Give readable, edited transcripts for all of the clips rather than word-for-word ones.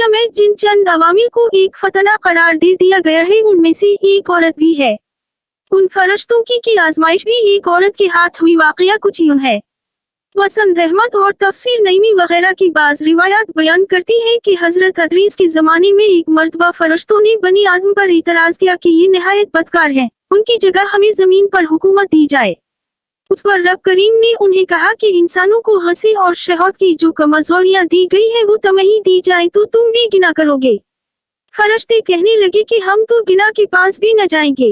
دنیا میں جن چند عوامل کو ایک فتنہ قرار دے دیا گیا ہے ان میں سے ایک عورت بھی ہے۔ ان فرشتوں کی آزمائش بھی ایک عورت کے ہاتھ ہوئی واقعہ کچھ یوں ہے۔ وسند احمد اور تفسیر نعیمی وغیرہ کی بعض روایات بیان کرتی ہیں کہ حضرت ادریس کے زمانے میں ایک مرتبہ فرشتوں نے بنی آدم پر اعتراض کیا کہ یہ نہایت بدکار ہے، ان کی جگہ ہمیں زمین پر حکومت دی جائے۔ اس پر رب کریم نے انہیں کہا کہ انسانوں کو ہنسی اور شہوت کی جو کمزوریاں دی گئی ہیں وہ تمہیں دی جائیں تو تم بھی گناہ کرو گے۔ فرشتے کہنے لگے کہ ہم تو گناہ کے پاس بھی نہ جائیں گے۔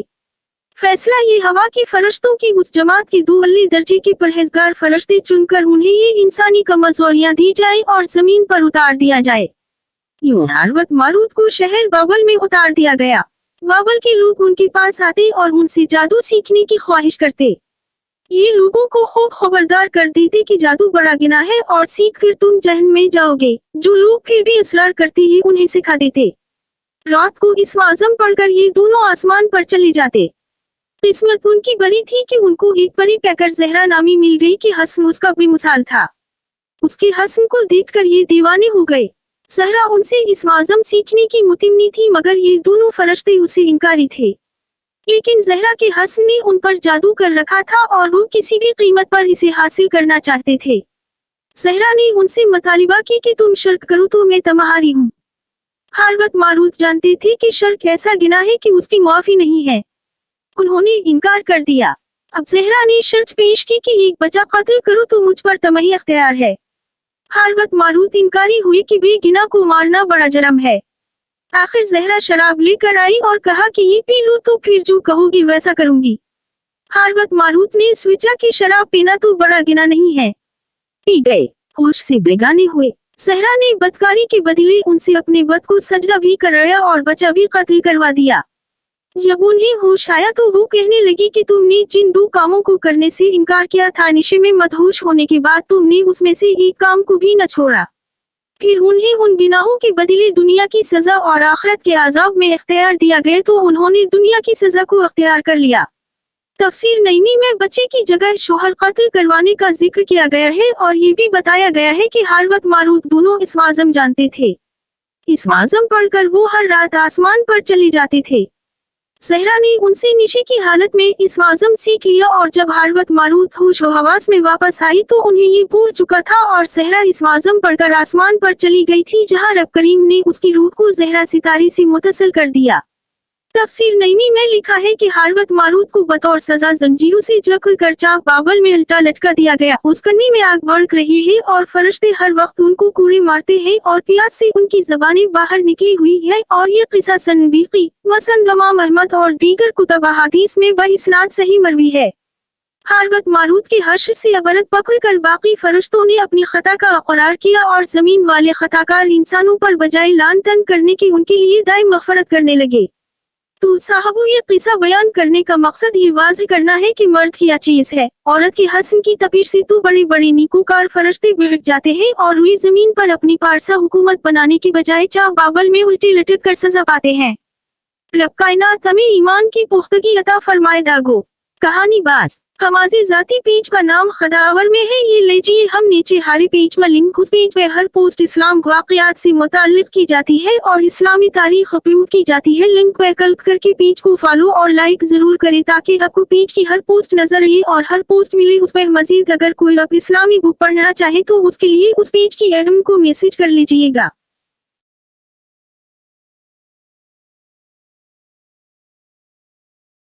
فیصلہ یہ ہوا کہ فرشتوں کی اس جماعت کے 2 اعلی درجے کے پرہیزگار فرشتے چن کر انہیں یہ انسانی کمزوریاں دی جائیں اور زمین پر اتار دیا جائے۔ یوں حضرت ماروت کو شہر بابل میں اتار دیا گیا۔ بابل کے لوگ ان کے پاس آتے اور ان سے جادو سیکھنے کی خواہش کرتے۔ یہ لوگوں کو خوب خبردار کر دیتے کہ جادو بڑا گناہ ہے اور سیکھ کر تم جہنم میں جاؤ گے۔ جو لوگ پھر بھی اصرار کرتے ہی انہیں سکھا دیتے۔ رات کو اسم اعظم پڑھ کر یہ دونوں آسمان پر چلے جاتے۔ قسمت ان کی بری تھی کہ ان کو ایک پری پیکر زہرا نامی مل گئی کہ حسن اس کا بھی مثال تھا۔ اس کے حسن کو دیکھ کر یہ دیوانے ہو گئے۔ زہرا ان سے اسم اعظم سیکھنے کی متمنی تھی مگر یہ دونوں فرشتے اسے انکاری تھے۔ لیکن زہرا کے حسن نے ان پر جادو کر رکھا تھا اور وہ کسی بھی قیمت پر اسے حاصل کرنا چاہتے تھے۔ زہرا نے ان سے مطالبہ کی کہ تم شرک کرو تو میں تمہاری ہوں۔ حضرت ماروت جانتے تھے کہ شرک ایسا گناہ ہے کہ اس کی معافی نہیں ہے۔ انہوں نے انکار کر دیا۔ اب زہرا نے شرط پیش کی کہ ایک بچہ قتل کرو تو مجھ پر تمہیں اختیار ہے۔ حضرت ماروت انکاری ہوئی کہ بے گناہ کو مارنا بڑا جرم ہے۔ آخر زہرا شراب لے کر آئی اور کہا کہ یہ پی لو تو پھر جو کہو گی ویسا کروں گی۔ حضرت ماروت نے سوچا کہ شراب پینا تو بڑا گناہ نہیں ہے۔ پی گئے، ہوش سے بیگانے ہوئے۔ زہرا نے بدکاری کے بدلے ان سے اپنے بت کو سجدہ بھی کرایا اور بچہ بھی قتل کروا دیا۔ جب انہیں ہوش آیا تو وہ کہنے لگی کہ تم نے جن 2 کاموں کو کرنے سے انکار کیا تھا نشے میں مدہوش ہونے کے بعد تم نے اس میں سے ایک کام کو بھی نہ چھوڑا۔ پھر انہیں ان گناہوں کے بدلے دنیا کی سزا اور آخرت کے عذاب میں اختیار دیا گیا تو انہوں نے دنیا کی سزا کو اختیار کر لیا۔ تفسیر نعیمی میں بچے کی جگہ شوہر قتل کروانے کا ذکر کیا گیا ہے اور یہ بھی بتایا گیا ہے کہ حضرت ماروت دونوں اسم اعظم جانتے تھے۔ اسم اعظم پڑھ کر وہ ہر رات آسمان پر چلے جاتے تھے۔ زہرا نے ان سے نشے کی حالت میں اسم اعظم سیکھ لیا اور جب حضرت ماروت ہوش و حواس میں واپس آئی تو انہیں یہ بھول چکا تھا اور زہرا اسم اعظم پڑھ کر آسمان پر چلی گئی تھی جہاں رب کریم نے اس کی روح کو زہرا ستارے سے متصل کر دیا۔ تفسیر نعیمی میں لکھا ہے کہ حضرت ماروت کو بطور سزا زنجیروں سے جکڑ کر چاک بابل میں الٹا لٹکا دیا گیا۔ اس کنی میں آگ بھڑک رہی ہے اور فرشتے ہر وقت ان کو کوڑے مارتے ہیں اور پیاس سے ان کی زبانیں باہر نکلی ہوئی ہے اور یہ قصہ سنبیقی، مسند امام احمد اور دیگر کتب احادیث میں باسناد صحیح مروی ہے۔ حضرت ماروت کے حشر سے عبرت پکڑ کر باقی فرشتوں نے اپنی خطا کا اقرار کیا اور زمین والے خطاکار انسانوں پر بجائے لعن طلب کرنے کے ان کے لیے دائم مغفرت کرنے لگے۔ تو صاحبو یہ قصہ بیان کرنے کا مقصد یہ واضح کرنا ہے کہ مرد کیا چیز ہے۔ عورت کے حسن کی تپیش سے تو بڑے بڑے نیکوکار فرشتے بھڑک جاتے ہیں اور روئی زمین پر اپنی پارسا حکومت بنانے کی بجائے چاک بابل میں الٹے لٹک کر سزا پاتے ہیں۔ رب کائنات ہمیں ایمان کی پختگی عطا فرمائے۔ داغو کہانی باز ہمازی ذاتی پیج کا نام خداور میں ہے۔ یہ لیجیے ہم نیچے ہارے پیج میں لنک، اس پیج پہ ہر پوسٹ اسلام واقعات سے متعلق کی جاتی ہے اور اسلامی تاریخ اپلوڈ کی جاتی ہے۔ لنک پہ کلک کر کے پیج کو فالو اور لائک ضرور کریں تاکہ آپ کو پیج کی ہر پوسٹ نظر آئے اور ہر پوسٹ ملے اس پہ مزید۔ اگر کوئی اب اسلامی بک پڑھنا چاہے تو اس کے لیے اس پیج کی ایڈم کو میسج کر لیجیے گا۔